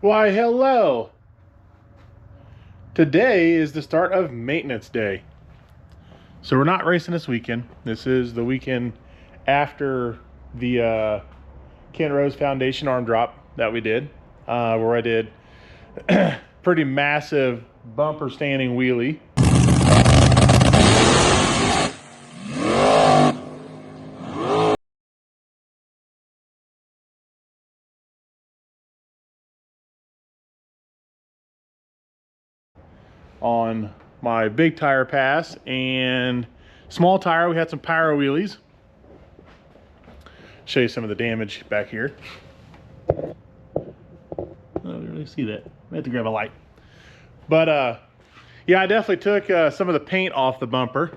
Why, hello! Today is the start of maintenance day. So we're not racing this weekend. This is the weekend after the Kent Rose Foundation arm drop that we did, where I did pretty massive bumper standing wheelie. On my big tire pass, and small tire we had some pyro wheelies. Show you some of the damage back here. I don't really see that. I have to grab a light. But yeah, I definitely took some of the paint off the bumper.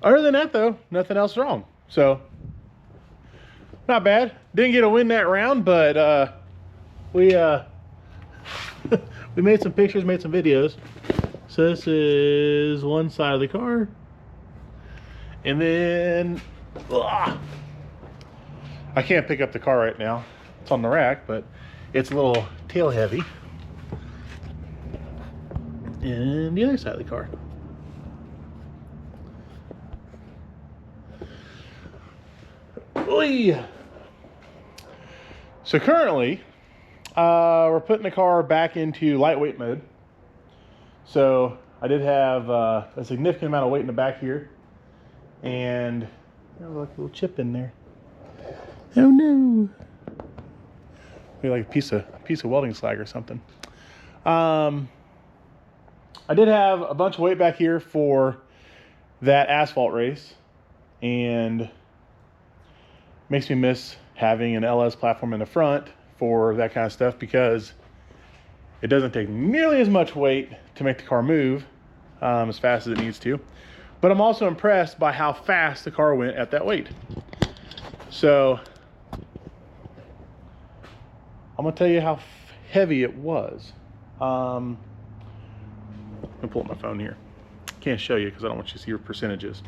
Other than that though, nothing else wrong. So not bad. Didn't get a win that round, but we we made some pictures, made some videos. So this is one side of the car. And then, I can't pick up the car right now. It's on the rack, but it's a little tail heavy. And the other side of the car. Oy. So currently, we're putting the car back into lightweight mode. So I did have a significant amount of weight in the back here, and there's like a little chip in there. Oh no! Maybe like a piece of welding slag or something. I did have a bunch of weight back here for that asphalt race, and makes me miss having an LS platform in the front for that kind of stuff, because it doesn't take nearly as much weight to make the car move as fast as it needs to. But I'm also impressed by how fast the car went at that weight. So I'm gonna tell you how heavy it was. I'm gonna pull up my phone here. Can't show you because I don't want you to see your percentages.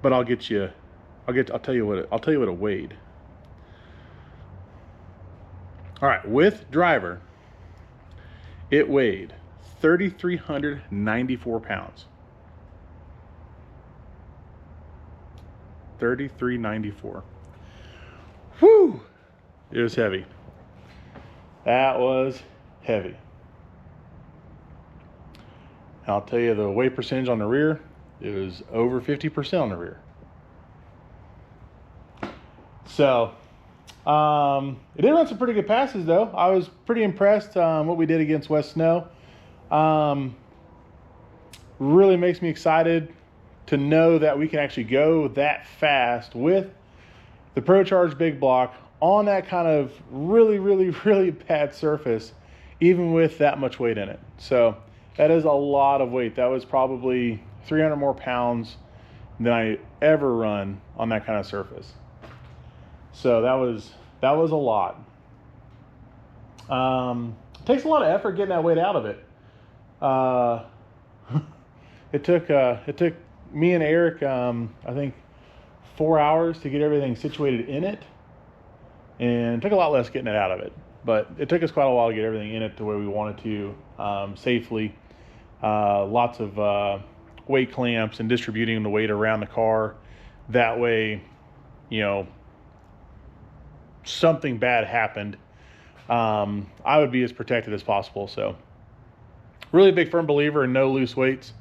But I'll tell you what it weighed. All right, with driver, it weighed 3,394 pounds. 3,394. Whew! It was heavy. That was heavy. I'll tell you the weight percentage on the rear, it was over 50% on the rear. So, it did run some pretty good passes though. I was pretty impressed what we did against West Snow. Really makes me excited to know that we can actually go that fast with the ProCharge big block on that kind of really bad surface, even with that much weight in it. So that is a lot of weight. That was probably 300 more pounds than I ever run on that kind of surface. So that was a lot. It takes a lot of effort getting that weight out of it. It took me and Eric, I think 4 hours to get everything situated in it, and it took a lot less getting it out of it. But it took us quite a while to get everything in it the way we wanted to, safely. Lots of weight clamps and distributing the weight around the car. That way, you know, something bad happened, I would be as protected as possible. So really a big firm believer in no loose weights,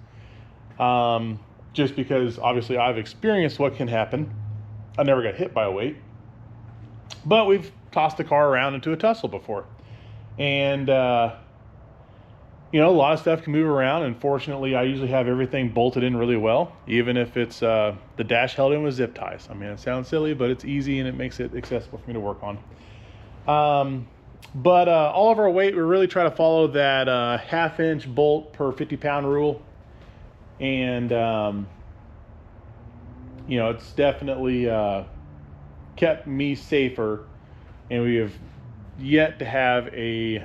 just because obviously I've experienced what can happen. I never got hit by a weight, but we've tossed the car around into a tussle before, and you know, a lot of stuff can move around, and fortunately I usually have everything bolted in really well, even if it's the dash held in with zip ties. I mean, it sounds silly, but it's easy and it makes it accessible for me to work on. But all of our weight, we really try to follow that 1/2 inch bolt per 50 pound rule, and you know, it's definitely kept me safer, and we have yet to have a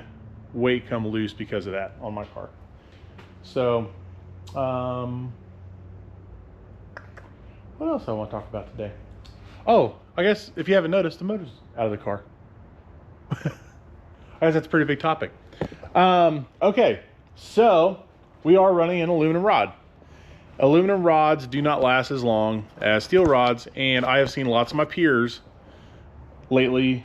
weight come loose because of that on my car. So what else I want to talk about today? Oh, I guess if you haven't noticed, the motor's out of the car. I guess that's a pretty big topic. Okay, so we are running an aluminum rod. Aluminum rods do not last as long as steel rods, and I have seen lots of my peers lately,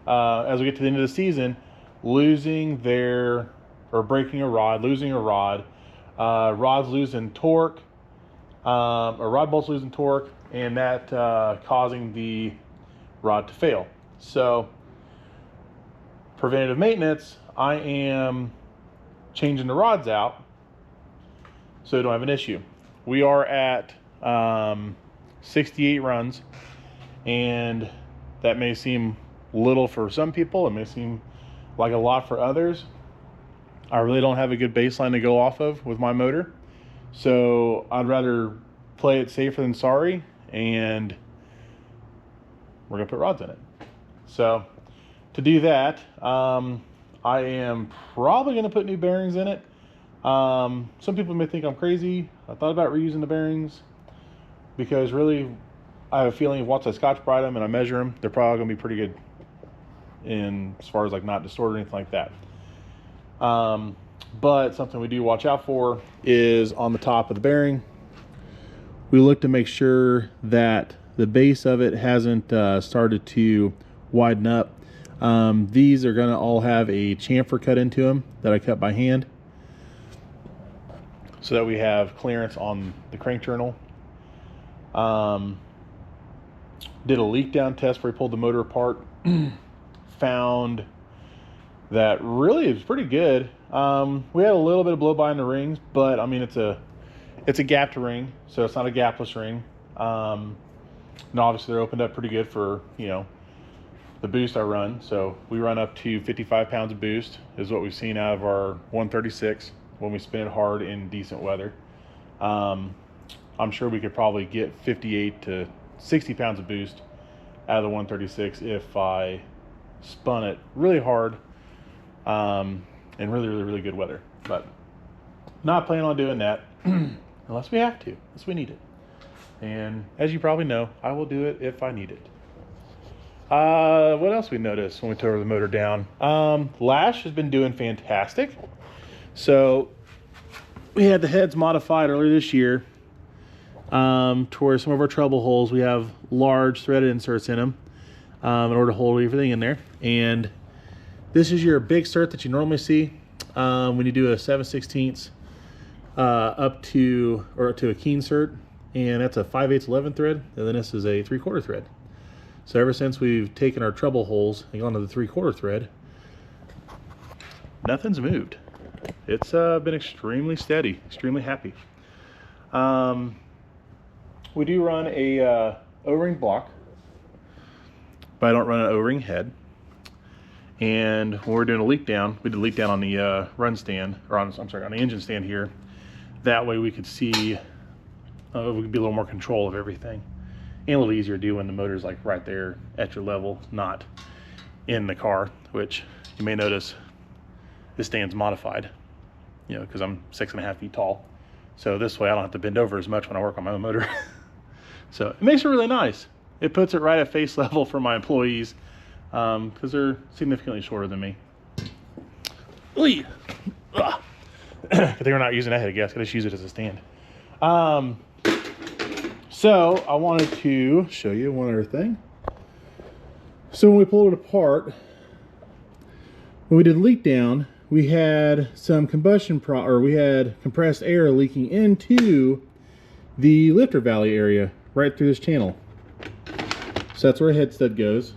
as we get to the end of the season, losing their, or breaking a rod, losing a rod, rods losing torque, or rod bolts losing torque, and that causing the rod to fail. So preventative maintenance, I am changing the rods out so we don't have an issue. We are at 68 runs, and that may seem little for some people. It may seem like a lot for others. I really don't have a good baseline to go off of with my motor, so I'd rather play it safer than sorry, and we're gonna put rods in it. So to do that, I am probably gonna put new bearings in it. Some people may think I'm crazy. I thought about reusing the bearings because really I have a feeling once I Scotch-Brite them and I measure them, they're probably gonna be pretty good in as far as like not distorted or anything like that. But something we do watch out for is on the top of the bearing. We look to make sure that the base of it hasn't started to widen up. These are gonna all have a chamfer cut into them that I cut by hand, so that we have clearance on the crank journal. Did a leak down test where we pulled the motor apart. Found that really it was pretty good. We had a little bit of blow by in the rings, but I mean it's a gapped ring, so it's not a gapless ring. And obviously they're opened up pretty good for, you know, the boost I run. So we run up to 55 pounds of boost is what we've seen out of our 136 when we spin it hard in decent weather. I'm sure we could probably get 58 to 60 pounds of boost out of the 136 if I spun it really hard in really good weather. But not planning on doing that unless we have to, unless we need it. And as you probably know, I will do it if I need it. What else we noticed when we tore the motor down? Lash has been doing fantastic. So we had the heads modified earlier this year to where some of our treble holes, we have large threaded inserts in them in order to hold everything in there. And this is your big insert that you normally see when you do a 7/16 up to, or to a key insert, and that's a 5/8 11 thread, and then this is a 3/4 thread. So ever since we've taken our treble holes and gone to the 3/4 thread, nothing's moved. It's been extremely steady, extremely happy. We do run a O-ring block, but I don't run an O-ring head. And when we're doing a leak down, we did a leak down on the run stand, or on, I'm sorry, on the engine stand here. That way we could see, we could be a little more control of everything. And a little easier to do when the motor's like right there at your level, not in the car, which you may notice this stand's modified, you know, because I'm 6.5 feet tall. So this way I don't have to bend over as much when I work on my own motor. So it makes it really nice. It puts it right at face level for my employees because they're significantly shorter than me. Good thing we're not using that head gasket. I just use it as a stand. So I wanted to show you one other thing. So when we pulled it apart, when we did leak down, we had some combustion we had compressed air leaking into the lifter valley area right through this channel. So that's where the head stud goes,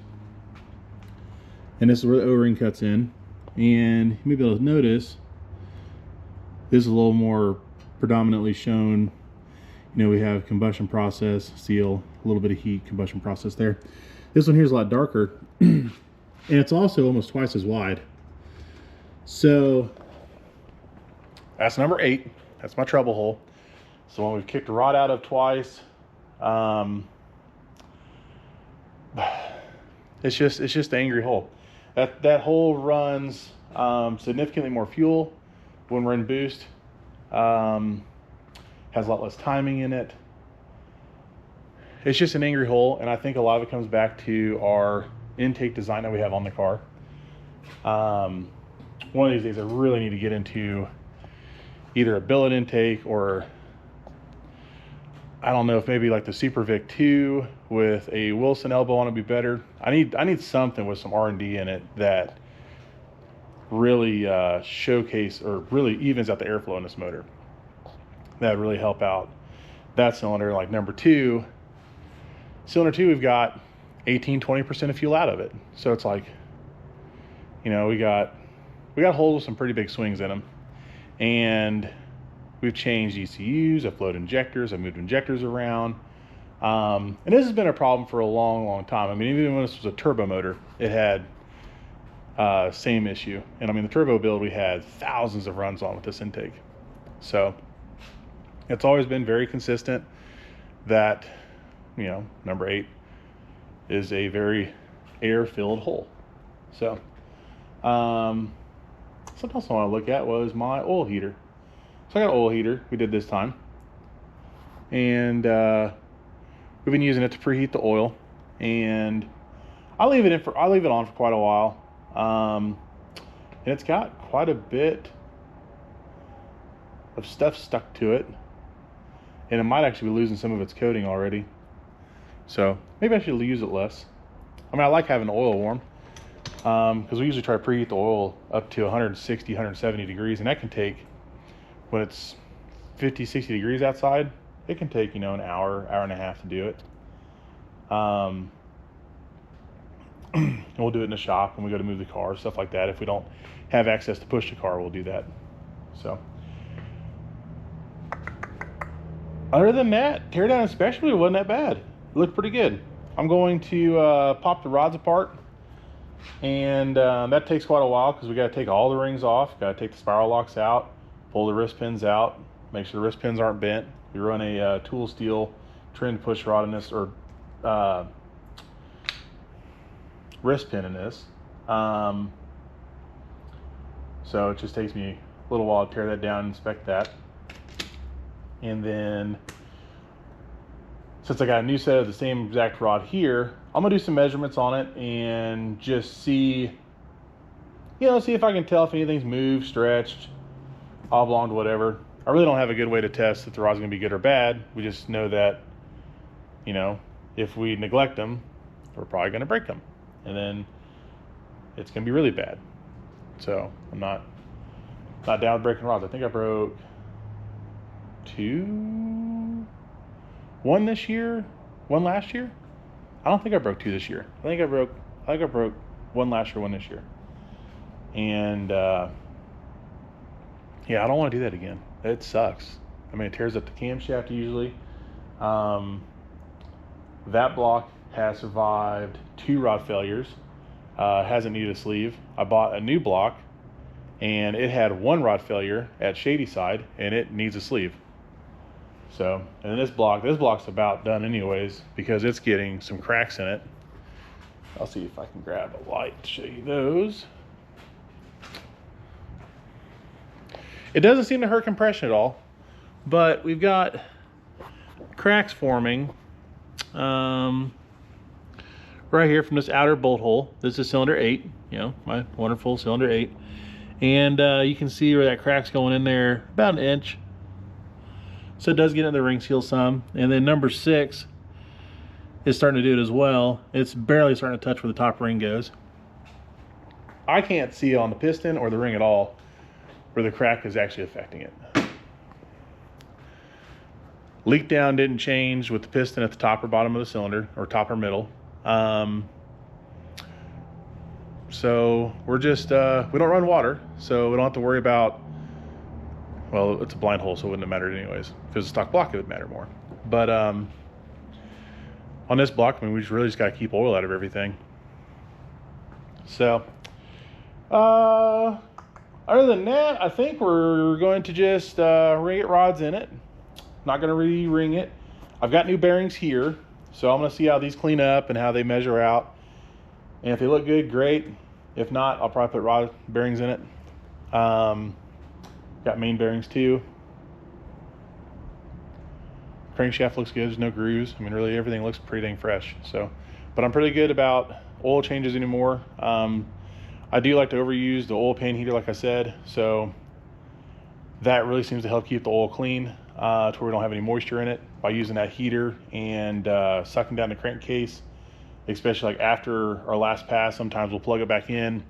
and this is where the O-ring cuts in. And you may be able to notice this is a little more predominantly shown. You know, we have combustion process, seal, a little bit of heat, combustion process there. This one here is a lot darker, and it's also almost twice as wide. So that's number 8. That's my treble hole. So when we've kicked the rod out of twice, it's just the angry hole. That hole runs significantly more fuel when we're in boost. Has a lot less timing in it. It's just an angry hole, and I think a lot of it comes back to our intake design that we have on the car. One of these days I really need to get into either a billet intake, or I don't know if maybe like the Super Vic 2 with a Wilson elbow on it would be better. I need something with some R&D in it that really showcase or really evens out the airflow in this motor. That would really help out that cylinder. Like cylinder 2, we've got 18-20% of fuel out of it. So it's like, you know, we got holes with some pretty big swings in them. And we've changed ECUs, I've flowed injectors, I've moved injectors around. And this has been a problem for a long time. I mean, even when this was a turbo motor, it had same issue. And I mean, the turbo build, we had thousands of runs on with this intake. So it's always been very consistent that, you know, number 8 is a very air-filled hole. So something else I want to look at was my oil heater. So I got an oil heater we did this time, and we've been using it to preheat the oil, and I'll leave it on for quite a while. And it's got quite a bit of stuff stuck to it, and it might actually be losing some of its coating already. So maybe I should use it less. I mean, I like having the oil warm, because we usually try to preheat the oil up to 160, 170 degrees, and that can take, when it's 50, 60 degrees outside, it can take, you know, an hour and a half to do it. And we'll do it in the shop when we go to move the car, stuff like that. If we don't have access to push the car, we'll do that. So other than that, teardown especially wasn't that bad. It looked pretty good. I'm going to pop the rods apart, and that takes quite a while because we got to take all the rings off, got to take the spiral locks out, pull the wrist pins out, make sure the wrist pins aren't bent. We run a tool steel trimmed push rod in this, or wrist pin in this. So it just takes me a little while to tear that down and inspect that. And then, since I got a new set of the same exact rod here, I'm gonna do some measurements on it and just see if I can tell if anything's moved, stretched, oblonged, whatever. I really don't have a good way to test if the rod's gonna be good or bad. We just know that, you know, if we neglect them, we're probably gonna break them, and then it's gonna be really bad. So I'm not down with breaking rods. I think I broke 2, 1 this year, 1 last year. I don't think I broke 2 this year. I think I broke 1 last year, 1 this year. And yeah, I don't want to do that again. It sucks. I mean, it tears up the camshaft usually. That block has survived 2 rod failures. Hasn't needed a sleeve. I bought a new block, and it had 1 rod failure at Shady Side, and it needs a sleeve. So, and then this block's about done anyways, because it's getting some cracks in it. I'll see if I can grab a light to show you those. It doesn't seem to hurt compression at all, but we've got cracks forming right here from this outer bolt hole. This is cylinder 8, you know, my wonderful cylinder 8. And you can see where that crack's going in there, about 1 inch. So it does get in the ring seal some. And then number 6 is starting to do it as well. It's barely starting to touch where the top ring goes. I can't see on the piston or the ring at all where the crack is actually affecting it. Leak down didn't change with the piston at the top or bottom of the cylinder, or top or middle. So we're just, we don't run water, so we don't have to worry about, well, it's a blind hole, so it wouldn't have mattered anyways. If it was a stock block, it would matter more. But on this block, I mean, we really just got to keep oil out of everything. So, other than that, I think we're going to just ring it rods in it. Not going to re-ring it. I've got new bearings here, so I'm going to see how these clean up and how they measure out. And if they look good, great. If not, I'll probably put rod bearings in it. Got main bearings too. Crankshaft looks good. There's no grooves. I mean, really everything looks pretty dang fresh. So, but I'm pretty good about oil changes anymore. I I do like to overuse the oil pan heater, like I said, so that really seems to help keep the oil clean to where we don't have any moisture in it by using that heater and sucking down the crankcase, especially like after our last pass. Sometimes we'll plug it back in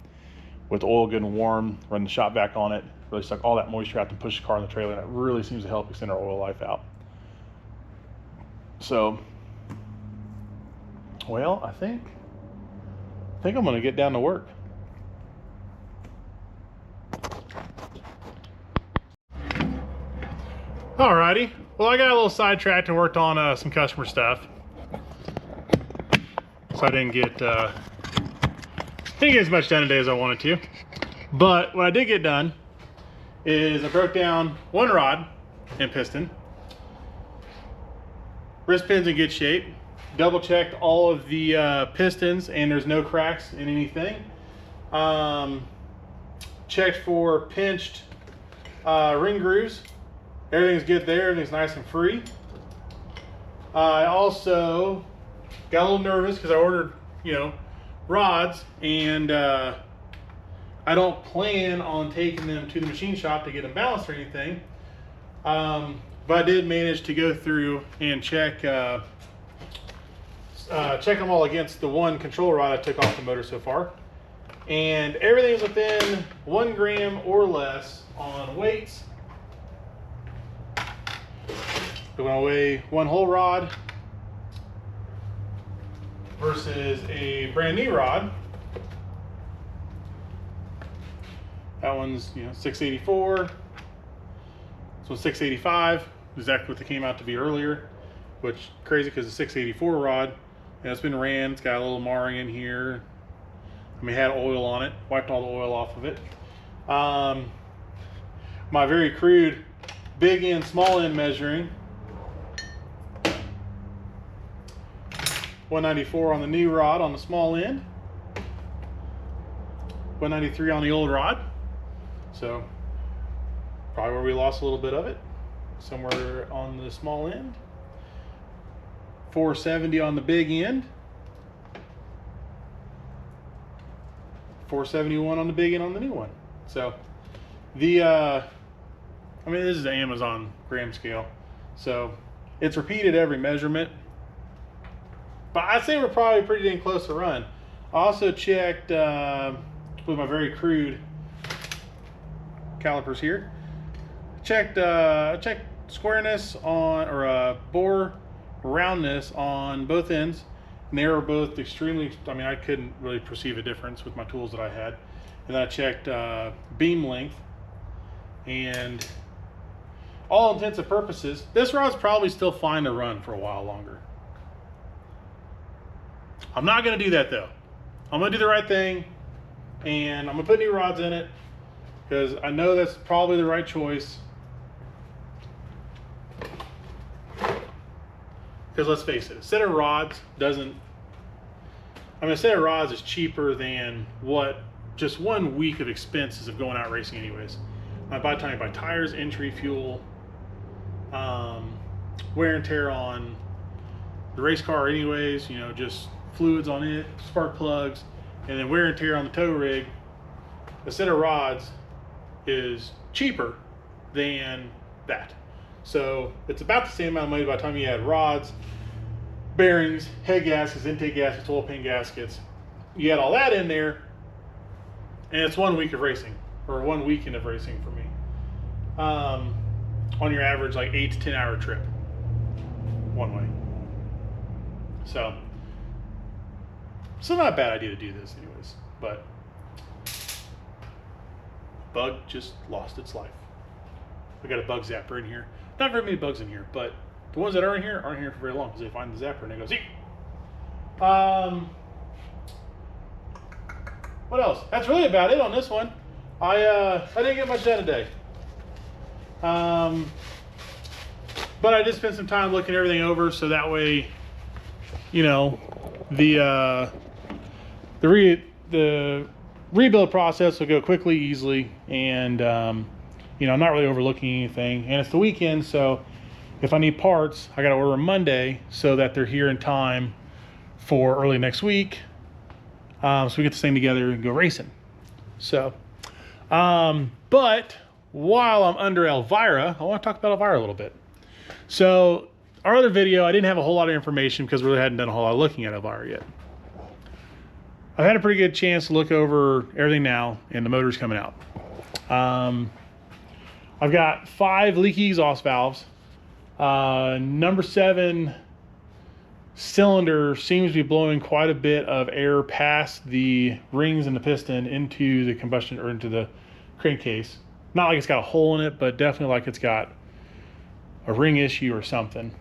with the oil good and warm, run the shop back on it, really suck all that moisture out and push the car in the trailer, and it really seems to help extend our oil life out. So, well, I think I'm gonna get down to work. Alrighty, well, I got a little sidetracked and worked on some customer stuff, so I didn't get as much done today as I wanted to. But what I did get done is I broke down one rod and piston, wrist pins in good shape, double checked all of the pistons and there's no cracks in anything. Checked for pinched ring grooves. Everything's good there, everything's nice and free. I also got a little nervous because I ordered, rods, and I don't plan on taking them to the machine shop to get them balanced or anything. But I did manage to go through and check them all against the one control rod I took off the motor so far. And everything's within 1 gram or less on weights. We're going to weigh one whole rod versus a brand new rod. That one's 684. This one's 685, exactly what they came out to be earlier, which crazy because the 684 rod, it's been ran, it's got a little marring in here. I mean, it had oil on it, wiped all the oil off of it. My very crude big end, small end measuring. 194 on the new rod on the small end, 193 on the old rod, so probably where we lost a little bit of it, somewhere on the small end. 470 on the big end, 471 on the big end on the new one. So the this is the Amazon gram scale, so it's repeated every measurement. But I'd say we're probably pretty dang close to run. I also checked with my very crude calipers here. Checked squareness on, or bore roundness on both ends, and they were both extremely. I couldn't really perceive a difference with my tools that I had. And then I checked beam length, and all intents and purposes, this rod's probably still fine to run for a while longer. I'm not going to do that though. I'm going to do the right thing, and I'm going to put new rods in it because I know that's probably the right choice. Because let's face it, a set of rods a set of rods is cheaper than what just 1 week of expenses of going out racing anyways. By the time you buy tires, entry, fuel, wear and tear on the race car anyways, just fluids on it, spark plugs, and then wear and tear on the tow rig, a set of rods is cheaper than that. So it's about the same amount of money by the time you add rods, bearings, head gaskets, intake gaskets, oil pan gaskets. You add all that in there, and it's 1 week of racing, or 1 weekend of racing for me. On your average, like 8 to 10 hour trip, one way. So not a bad idea to do this anyways, but bug just lost its life. We got a bug zapper in here. Not very many bugs in here, but the ones that are in here aren't here for very long because they find the zapper and they go, see. What else? That's really about it on this one. I didn't get much done today. But I did spend some time looking everything over, so that way, the rebuild process will go quickly, easily, and I'm not really overlooking anything. And it's the weekend, so if I need parts, I got to order them Monday so that they're here in time for early next week. So we get this thing together and go racing. So, but while I'm under Elvira, I want to talk about Elvira a little bit. So our other video, I didn't have a whole lot of information because we really hadn't done a whole lot of looking at Elvira yet. I've had a pretty good chance to look over everything now, and the motor's coming out. I've got 5 leaky exhaust valves. Number 7 cylinder seems to be blowing quite a bit of air past the rings and the piston into the combustion, or into the crankcase. Not like it's got a hole in it, but definitely like it's got a ring issue or something.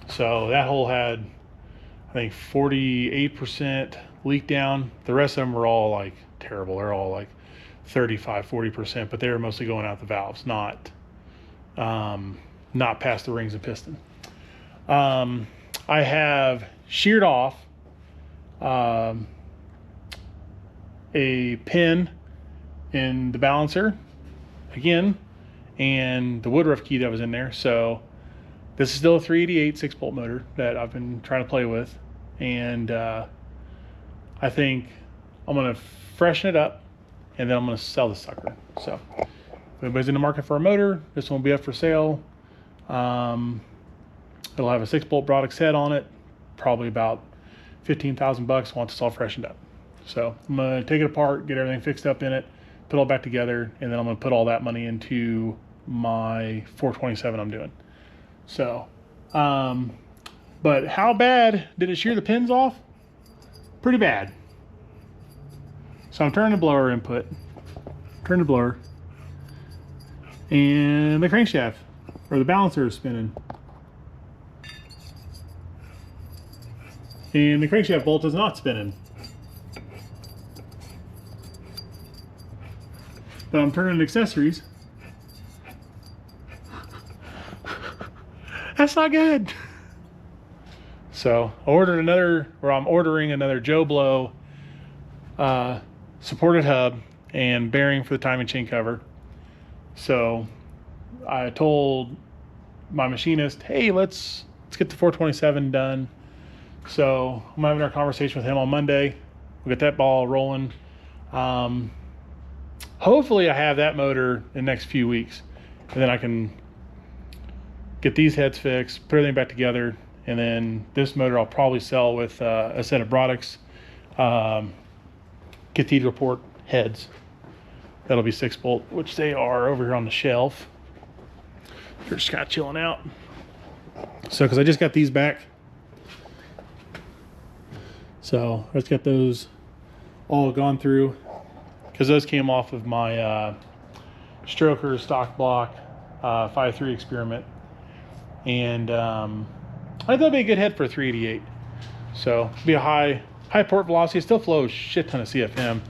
So that hole had, I think, 48% leak down. The rest of them were all like terrible. They're all like 35-40%, but they were mostly going out the valves, not past the rings and piston. I have sheared off a pin in the balancer again, and the woodruff key that was in there. So this is still a 388 6-bolt motor that I've been trying to play with, and I think I'm gonna freshen it up, and then I'm gonna sell this sucker. So if anybody's in the market for a motor, this one will be up for sale. It'll have a 6-bolt Broadix head on it, probably about 15,000 bucks once it's all freshened up. So I'm gonna take it apart, get everything fixed up in it, put it all back together, and then I'm gonna put all that money into my 427 I'm doing. So, but how bad did it shear the pins off? Pretty bad. So I'm turning the blower input, turn the blower, and the crankshaft, or the balancer, is spinning. And the crankshaft bolt is not spinning. But I'm turning accessories. That's not good. So I ordered another, or I'm ordering another Joe Blow supported hub and bearing for the timing chain cover. So I told my machinist, hey, let's get the 427 done. So I'm having our conversation with him on Monday. We'll get that ball rolling. Hopefully I have that motor in the next few weeks, and then I can get these heads fixed, put everything back together, and then this motor I'll probably sell with a set of Broadix cathedral port heads. That'll be 6-bolt, which they are over here on the shelf. They're just kind of chilling out. So, because I just got these back. So I just got those all gone through, because those came off of my Stroker stock block 5.3 experiment. And I thought it'd be a good head for a 388. So it'll be a high port velocity. It still flows a shit ton of CFM.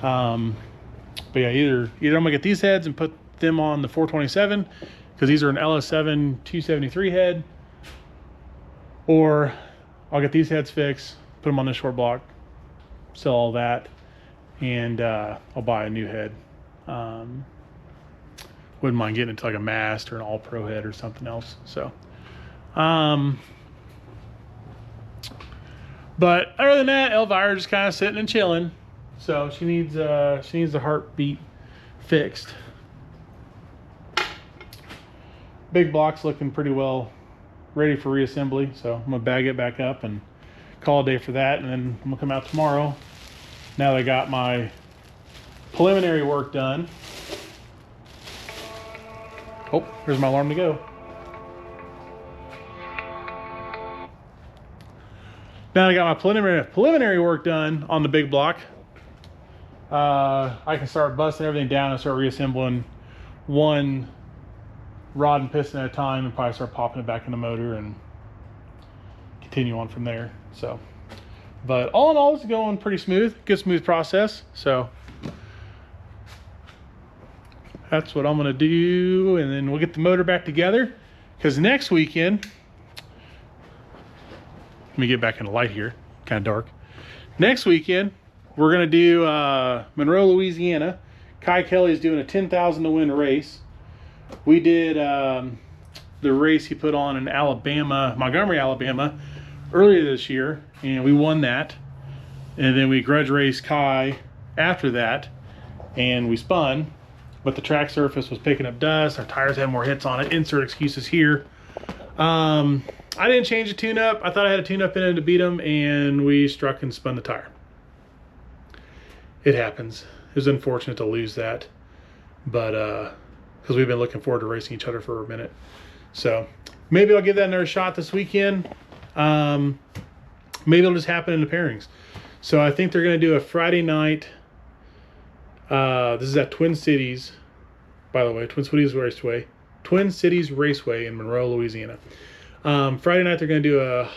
But yeah, either I'm gonna get these heads and put them on the 427, because these are an LS7 273 head, or I'll get these heads fixed, put them on the short block, sell all that, and I'll buy a new head. Wouldn't mind getting into like a mast or an all pro head or something else. So but other than that, Elvira just kind of sitting and chilling. So she needs the heartbeat fixed. Big block's looking pretty well ready for reassembly, so I'm gonna bag it back up and call a day for that, and then I'm gonna come out tomorrow. Now that I got my preliminary work done. Oh, here's my alarm to go. Now that I got my preliminary work done on the big block, I can start busting everything down and start reassembling one rod and piston at a time, and probably start popping it back in the motor and continue on from there. So, but all in all, it's going pretty smooth. Good smooth process. So that's what I'm gonna do, and then we'll get the motor back together, because next weekend, let me get back in the light here, kind of dark. Next weekend, we're gonna do Monroe, Louisiana. Kai Kelly's doing a 10,000 to win race. We did the race he put on in Alabama, Montgomery, Alabama, earlier this year, and we won that. And then we grudge raced Kai after that, and we spun, but the track surface was picking up dust. Our tires had more hits on it. Insert excuses here. I didn't change the tune-up. I thought I had a tune-up in it to beat them, and we struck and spun the tire. It happens. It was unfortunate to lose that, but because we've been looking forward to racing each other for a minute. So maybe I'll give that another shot this weekend. Maybe it'll just happen in the pairings. So I think they're going to do a Friday night. This is at Twin Cities, by the way, Twin Cities Raceway in Monroe, Louisiana. Friday night they're going to do a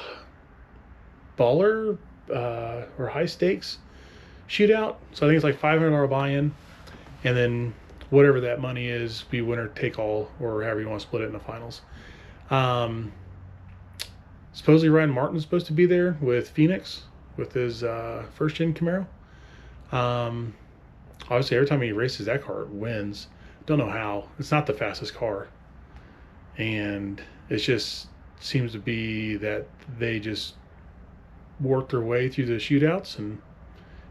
baller or high stakes shootout. So I think it's like $500 buy-in, and then whatever that money is, be winner take all, or however you want to split it in the finals. Supposedly Ryan Martin's supposed to be there with Phoenix with his first gen Camaro. Obviously every time he races that car, it wins. Don't know how. It's not the fastest car, and it just seems to be that they just work their way through the shootouts and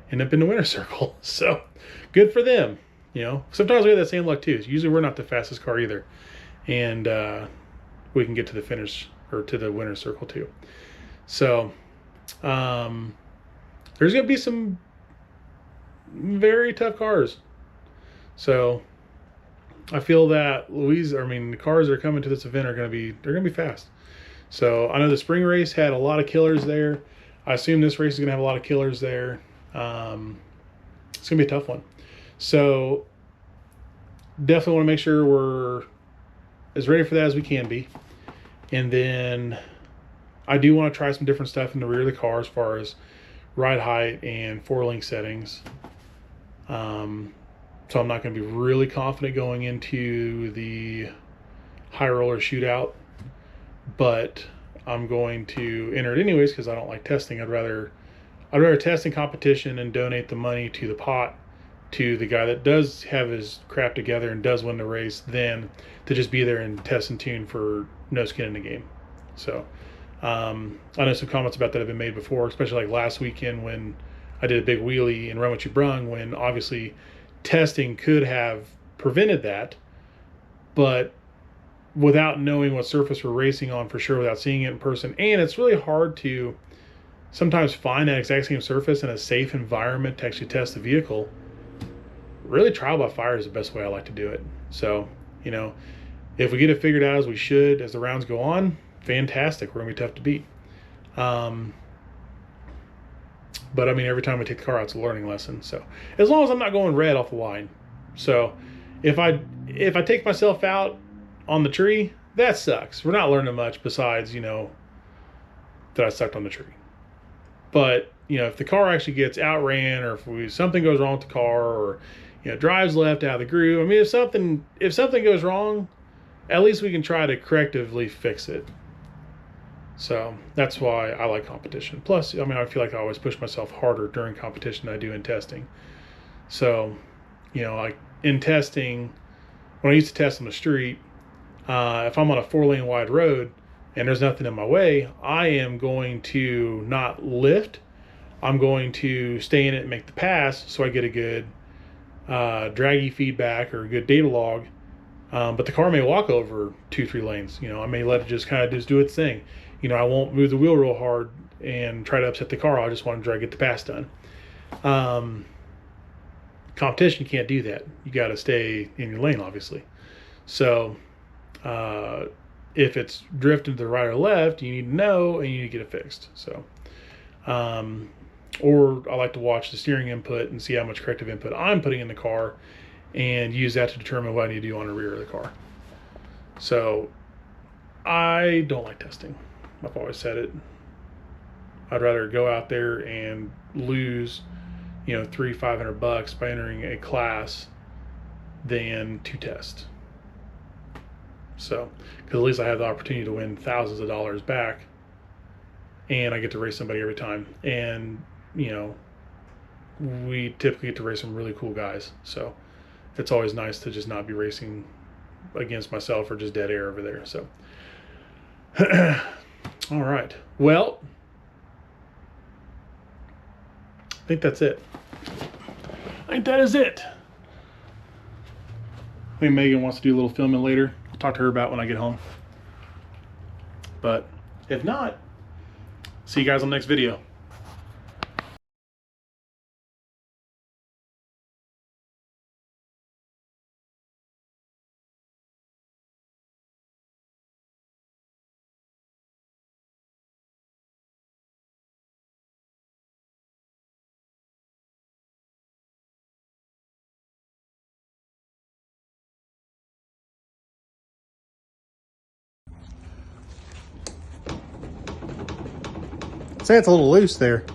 end up in the winner's circle. So good for them. You know, sometimes we have that same luck too. Usually we're not the fastest car either, and we can get to the finish or to the winner's circle too. So there's going to be some very tough cars. So I feel that the cars that are coming to this event are going to be fast. So I know the spring race had a lot of killers there. I assume this race is going to have a lot of killers there. It's going to be a tough one. So definitely want to make sure we're as ready for that as we can be. And then I do want to try some different stuff in the rear of the car as far as ride height and four-link settings. So I'm not going to be really confident going into the high roller shootout, but I'm going to enter it anyways because I don't like testing. I'd rather test in competition and donate the money to the pot to the guy that does have his crap together and does win the race than to just be there and test and tune for no skin in the game. So I know some comments about that have been made before, especially like last weekend when I did a big wheelie and run what you brung, when obviously testing could have prevented that, but without knowing what surface we're racing on for sure, without seeing it in person. And it's really hard to sometimes find that exact same surface in a safe environment to actually test the vehicle. Really, trial by fire is the best way I like to do it. So, you know, if we get it figured out as we should as the rounds go on, fantastic. We're going to be tough to beat. But I mean, every time I take the car out, it's a learning lesson. So as long as I'm not going red off the line. So if I take myself out on the tree, that sucks. We're not learning much besides, you know, that I sucked on the tree. But, you know, if the car actually gets outran, or if something goes wrong with the car, or, you know, drives left out of the groove. I mean, if something goes wrong, at least we can try to correctively fix it. So that's why I like competition. Plus, I mean, I feel like I always push myself harder during competition than I do in testing. So, you know, like in testing, when I used to test on the street, if I'm on a 4-lane wide road and there's nothing in my way, I am going to not lift. I'm going to stay in it and make the pass so I get a good draggy feedback or a good data log. But the car may walk over 2-3 lanes. You know, I may let it just kind of just do its thing. You know, I won't move the wheel real hard and try to upset the car. I just want to try to get the pass done. Competition, you can't do that. You got to stay in your lane, obviously. So if it's drifting to the right or left, you need to know and you need to get it fixed. So, or I like to watch the steering input and see how much corrective input I'm putting in the car and use that to determine what I need to do on the rear of the car. So I don't like testing. I've always said it. I'd rather go out there and lose, you know, $300-500 by entering a class than to test. So, because at least I have the opportunity to win thousands of dollars back, and I get to race somebody every time. And, you know, we typically get to race some really cool guys. So it's always nice to just not be racing against myself or just dead air over there. So, all right. Well, I think that's it. I think that is it. I think Megan wants to do a little filming later. I'll talk to her about when I get home. But if not, see you guys on the next video. Say it's a little loose there.